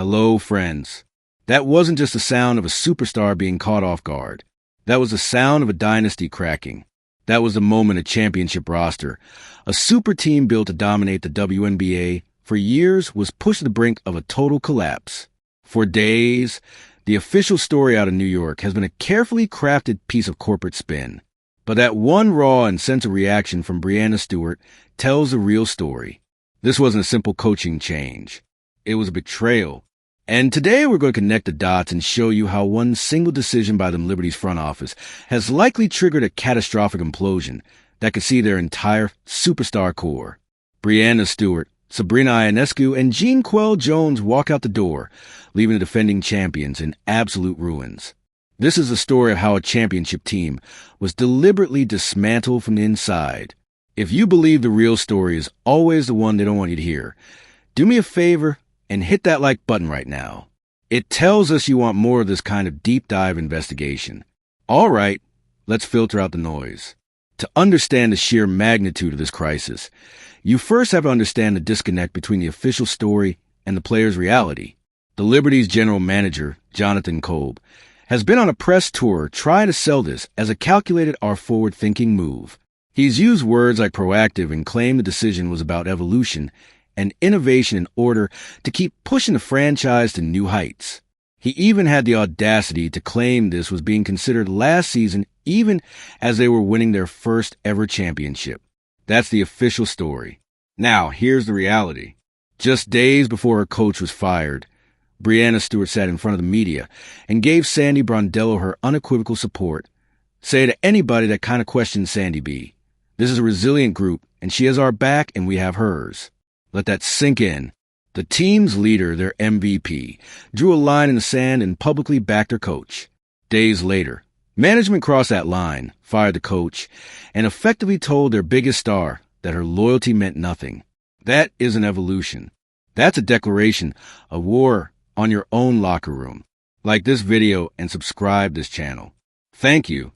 Hello, friends. That wasn't just the sound of a superstar being caught off guard. That was the sound of a dynasty cracking. That was the moment a championship roster, a super team built to dominate the WNBA for years, was pushed to the brink of a total collapse. For days, the official story out of New York has been a carefully crafted piece of corporate spin. But that one raw and censored reaction from Breanna Stewart tells the real story. This wasn't a simple coaching change. It was a betrayal. And today we're going to connect the dots and show you how one single decision by the Liberty's front office has likely triggered a catastrophic implosion that could see their entire superstar core. Breanna Stewart, Sabrina Ionescu, and Jean Quell Jones walk out the door, leaving the defending champions in absolute ruins. This is the story of how a championship team was deliberately dismantled from the inside. If you believe the real story is always the one they don't want you to hear, do me a favor and hit that like button right now. It tells us you want more of this kind of deep dive investigation. All right, let's filter out the noise. To understand the sheer magnitude of this crisis, you first have to understand the disconnect between the official story and the player's reality. The Liberty's general manager, Jonathan Kolb, has been on a press tour trying to sell this as a calculated or forward-thinking move. He's used words like proactive and claimed the decision was about evolution and innovation in order to keep pushing the franchise to new heights. He even had the audacity to claim this was being considered last season even as they were winning their first ever championship. That's the official story. Now, here's the reality. Just days before her coach was fired, Breanna Stewart sat in front of the media and gave Sandy Brondello her unequivocal support. Say to anybody that kind of questions Sandy B, this is a resilient group and she has our back and we have hers. Let that sink in. The team's leader, their MVP, drew a line in the sand and publicly backed her coach. Days later, management crossed that line, fired the coach, and effectively told their biggest star that her loyalty meant nothing. That isn't evolution. That's a declaration of war on your own locker room. Like this video and subscribe this channel. Thank you.